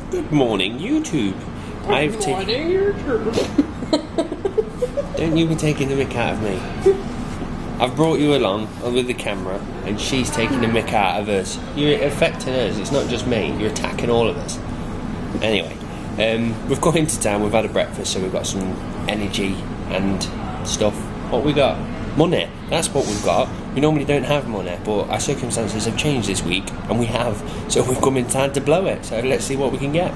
Good morning, YouTube. Good morning, YouTube. Don't you be taking the mick out of me. I've brought you along with the camera, and she's taking the mick out of us. You're affecting us. It's not just me. You're attacking all of us. Anyway, we've gone into town. We've had a breakfast, so we've got some energy and stuff. What we got? Money. That's what we've got. We normally don't have money, but our circumstances have changed this week, and we have. So we've come in time to blow it. So let's see what we can get.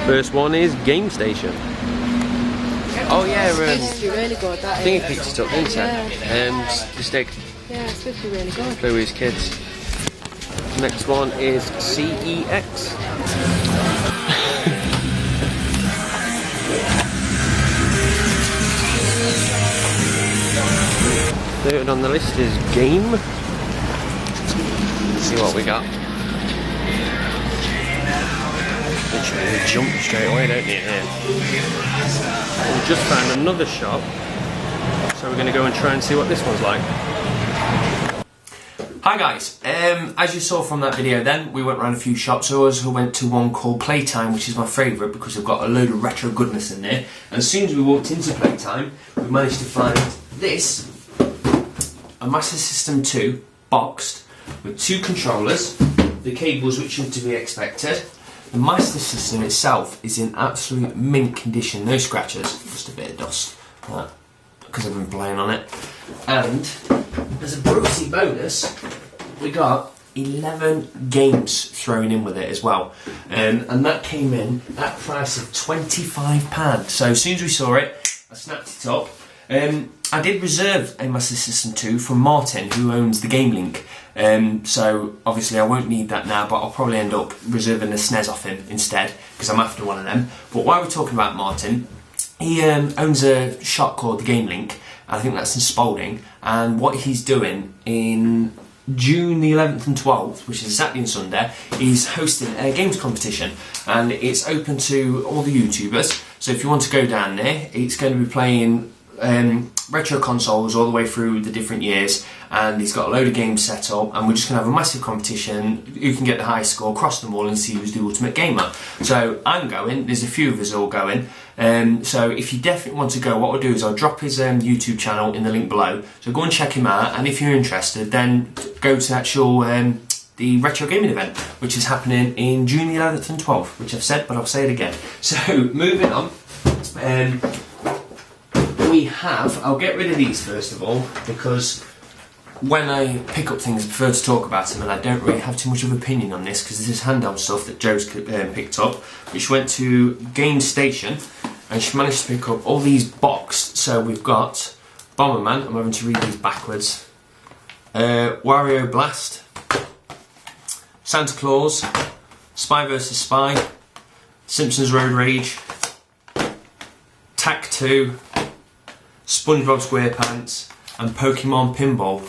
First one is Game Station. Oh yeah, It's really good. That I think he picked it up, didn't he? The stick. Yeah, it's supposed really good. Play with his kids. Next one is CEX. Third on the list is Game. Let's see what we got. Literally, we jump straight away, don't you? Yeah. We just found another shop, so we're going to go and try and see what this one's like. Hi guys, as you saw from that video then, we went around a few shops. I also went to one called Playtime, which is my favourite because they've got a load of retro goodness in there. And as soon as we walked into Playtime, we managed to find this, a Master System 2 boxed with 2 controllers, the cables which are to be expected. The Master System itself is in absolute mint condition, no scratches, just a bit of dust, because I've been playing on it. And as a Brooksy bonus, we got 11 games thrown in with it as well. And that came in at a price of £25. So as soon as we saw it, I snapped it up. I did reserve a Master System 2 from Martin, who owns the Game Link. So obviously I won't need that now, but I'll probably end up reserving the SNES off him instead, because I'm after one of them. But while we're talking about Martin, he owns a shop called the Game Link. I think that's in Spalding, and what he's doing in June the 11th and 12th, which is Saturday and Sunday, he's hosting a games competition, and it's open to all the YouTubers. So if you want to go down there, it's going to be playing retro consoles all the way through the different years, and he's got a load of games set up, and we're just going to have a massive competition who can get the highest score across them all and see who's the ultimate gamer. So I'm going, there's a few of us all going, so if you definitely want to go, what I'll do is I'll drop his YouTube channel in the link below, so go and check him out, and if you're interested then go to the actual the retro gaming event, which is happening in June the 11th and 12th, which I've said, but I'll say it again. So moving on, we have, I'll get rid of these first of all, because when I pick up things I prefer to talk about them, and I don't really have too much of an opinion on this, because this is handheld stuff that Joe's picked up. But she went to Game Station and she managed to pick up all these boxed. So we've got Bomberman, I'm having to read these backwards, Wario Blast, Santa Claus, Spy vs Spy, Simpsons Road Rage, Tak 2, SpongeBob SquarePants, and Pokemon Pinball.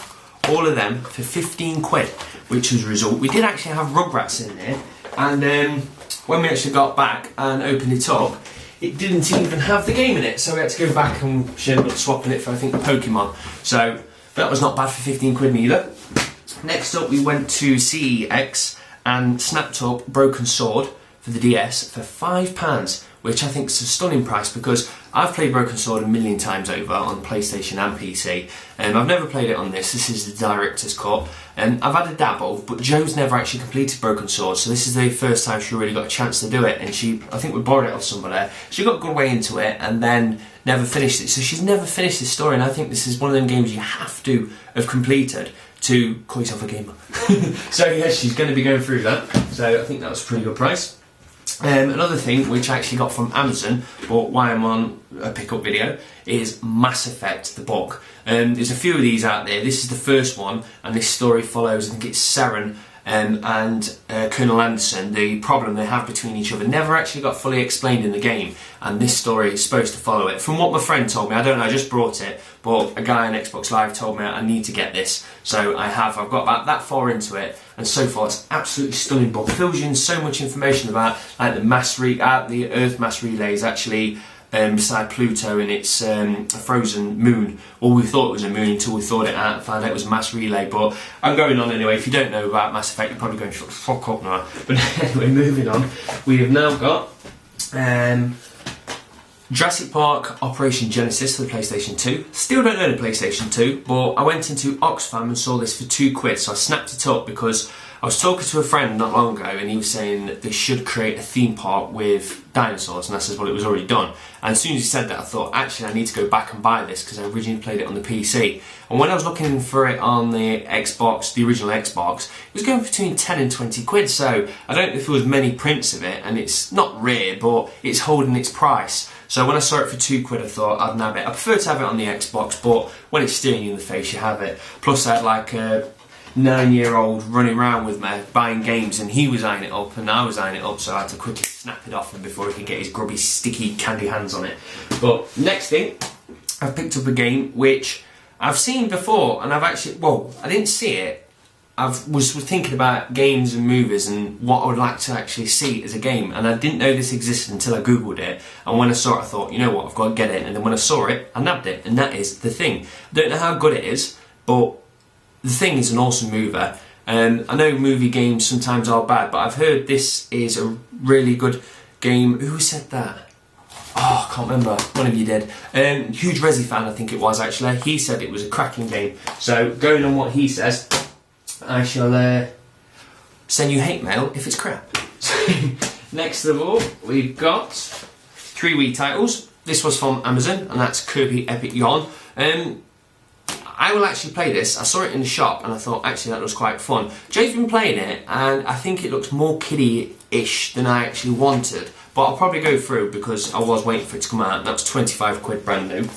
All of them for 15 quid, which was a result. We did actually have Rugrats in there, and when we actually got back and opened it up, it didn't even have the game in it, so we had to go back and she ended up swapping it for, I think, Pokemon. So that was not bad for 15 quid neither. Next up we went to CEX and snapped up Broken Sword for the DS for £5, which I think is a stunning price, because I've played Broken Sword a million times over on PlayStation and PC, and I've never played it on this. This is the director's cut, and I've had a dabble, but Joe's never actually completed Broken Sword, so this is the first time she really got a chance to do it, and I think we borrowed it off somebody. She got a good way into it and then never finished it, so she's never finished this story, and I think this is one of them games you have to have completed to call yourself a gamer. So yeah, she's going to be going through that, so I think that was a pretty good price. Another thing which I actually got from Amazon, but why I'm on a pickup video, is Mass Effect, the book. There's a few of these out there. This is the first one, and this story follows, I think it's Saren and Colonel Anderson. The problem they have between each other never actually got fully explained in the game, and this story is supposed to follow it. From what my friend told me, I don't know, I just brought it, but a guy on Xbox Live told me I need to get this, so I've got about that far into it, and so far it's absolutely stunning book. It fills you in so much information about like the Earth mass relay is actually beside Pluto in its frozen moon. Or we thought it was a moon until we thought it out, found out it was a mass relay. But I'm going on anyway. If you don't know about Mass Effect, you're probably going, shut the fuck up now. But anyway, moving on. We have now got Jurassic Park Operation Genesis for the PlayStation 2. Still don't own a PlayStation 2, but I went into Oxfam and saw this for £2, so I snapped it up because I was talking to a friend not long ago and he was saying that they should create a theme park with dinosaurs, and I said, well, it was already done. And as soon as he said that, I thought, actually, I need to go back and buy this because I originally played it on the PC. And when I was looking for it on the Xbox, the original Xbox, it was going between 10 and 20 quid, so I don't know if there was many prints of it, and it's not rare, but it's holding its price. So when I saw it for £2, I thought I'd nab it. I prefer to have it on the Xbox, but when it's staring you in the face, you have it. Plus, I had like a 9-year-old running around with me buying games, and he was eyeing it up and I was eyeing it up, so I had to quickly snap it off him before he could get his grubby, sticky, candy hands on it. But next thing, I've picked up a game which I've seen before, and I've actually, well, I didn't see it. I was thinking about games and movies and what I would like to actually see as a game, and I didn't know this existed until I googled it, and when I saw it I thought, you know what, I've got to get it, and then when I saw it I nabbed it, and that is The Thing. I don't know how good it is, but The Thing is an awesome movie. I know movie games sometimes are bad, but I've heard this is a really good game. Who said that? Oh, I can't remember. One of you did. Huge Resi fan, I think it was actually. He said it was a cracking game. So going on what he says, I shall send you hate mail if it's crap. So, next of all, we've got 3 Wii titles. This was from Amazon, and that's Kirby Epic Yarn. I will actually play this. I saw it in the shop, and I thought, actually, that was quite fun. Jay's been playing it, and I think it looks more kiddie-ish than I actually wanted. But I'll probably go through because I was waiting for it to come out. That was 25 quid brand new.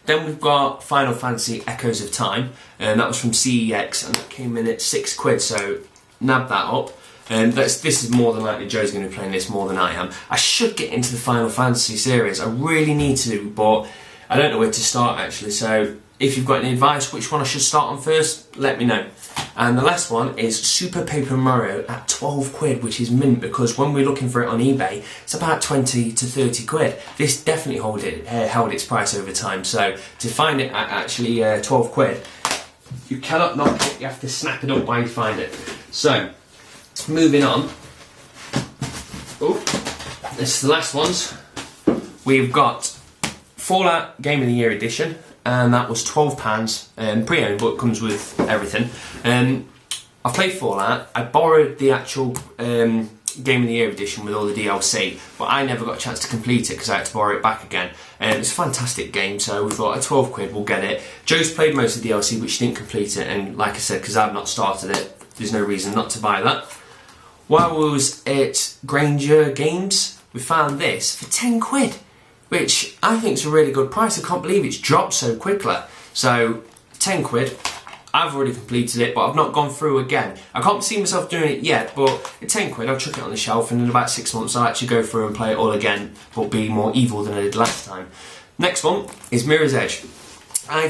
Then we've got Final Fantasy Echoes of Time, and that was from CEX, and that came in at 6 quid, so nab that up. This is more than likely Joe's going to be playing this more than I am. I should get into the Final Fantasy series, I really need to, but I don't know where to start actually, so if you've got any advice which one I should start on first, let me know. And the last one is Super Paper Mario at 12 quid, which is mint, because when we're looking for it on eBay, it's about 20 to 30 quid. This definitely held its price over time, so to find it at actually 12 quid, you cannot knock it, you have to snap it up while you find it. So, moving on. Oh, this is the last ones. We've got Fallout Game of the Year edition, and that was £12, pre-owned, but it comes with everything. I played Fallout. I borrowed the actual Game of the Year edition with all the DLC, but I never got a chance to complete it because I had to borrow it back again. It's a fantastic game, so we thought at 12 quid we'll get it. Joe's played most of the DLC, but she didn't complete it, and like I said, because I've not started it, there's no reason not to buy that. While we was at Granger Games, we found this for 10 quid. Which I think is a really good price. I can't believe it's dropped so quickly. So, 10 quid. I've already completed it, but I've not gone through again. I can't see myself doing it yet, but at 10 quid, I'll chuck it on the shelf, and in about 6 months, I'll actually go through and play it all again, but be more evil than I did last time. Next one is Mirror's Edge. I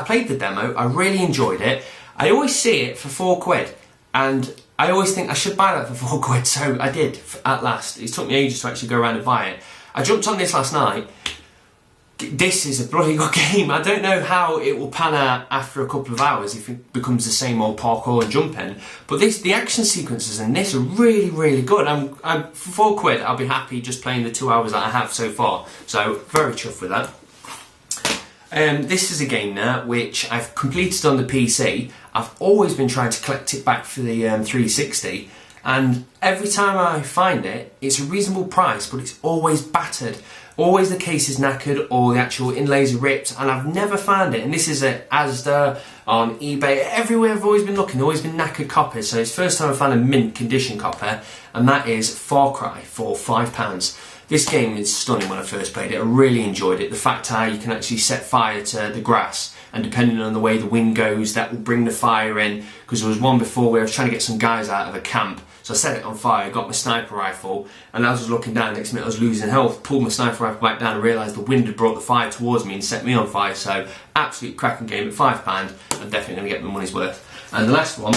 played the demo, I really enjoyed it. I always see it for 4 quid, and I always think I should buy that for 4 quid, so I did at last. It took me ages to actually go around and buy it. I jumped on this last night. This is a bloody good game. I don't know how it will pan out after a couple of hours if it becomes the same old parkour and jumping. But the action sequences in this are really, really good. For 4 quid, I'll be happy just playing the 2 hours that I have so far. So, very chuffed with that. This is a game now which I've completed on the PC. I've always been trying to collect it back for the 360. And every time I find it, it's a reasonable price, but it's always battered. Always the case is knackered or the actual inlays are ripped, and I've never found it. And this is at Asda, on eBay, everywhere I've always been looking, always been knackered copies. So it's the first time I found a mint condition copy, and that is Far Cry for £5. This game is stunning when I first played it. I really enjoyed it. The fact how you can actually set fire to the grass, and depending on the way the wind goes, that will bring the fire in. Because there was one before where I was trying to get some guys out of a camp. So I set it on fire, got my sniper rifle, and as I was looking down, next minute I was losing health, pulled my sniper rifle back down and realised the wind had brought the fire towards me and set me on fire. So, absolute cracking game at £5. I'm definitely going to get my money's worth. And the last one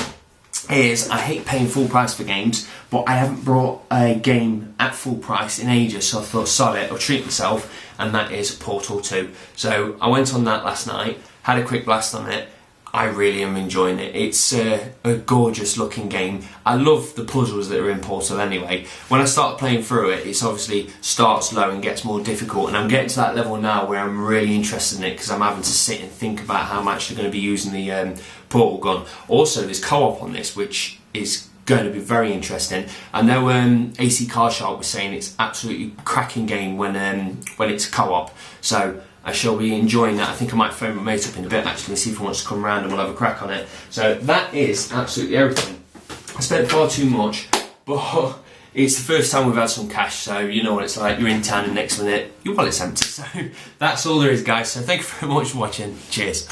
is I hate paying full price for games, but I haven't brought a game at full price in ages, so I thought, sod it, I'll treat myself, and that is Portal 2. So I went on that last night, had a quick blast on it. I really am enjoying it. It's a gorgeous looking game. I love the puzzles that are in Portal anyway. When I start playing through it, it's obviously starts low and gets more difficult, and I'm getting to that level now where I'm really interested in it because I'm having to sit and think about how I'm actually going to be using the portal gun. Also, there's co-op on this, which is going to be very interesting. I know AC Car Shark was saying it's absolutely cracking game when it's co-op, so I shall be enjoying that. I think I might phone my mate up in a bit actually and see if he wants to come round and we'll have a crack on it. So that is absolutely everything. I spent far too much, but it's the first time we've had some cash, so you know what it's like. You're in town and next minute your wallet's empty. So that's all there is, guys. So thank you very much for watching. Cheers.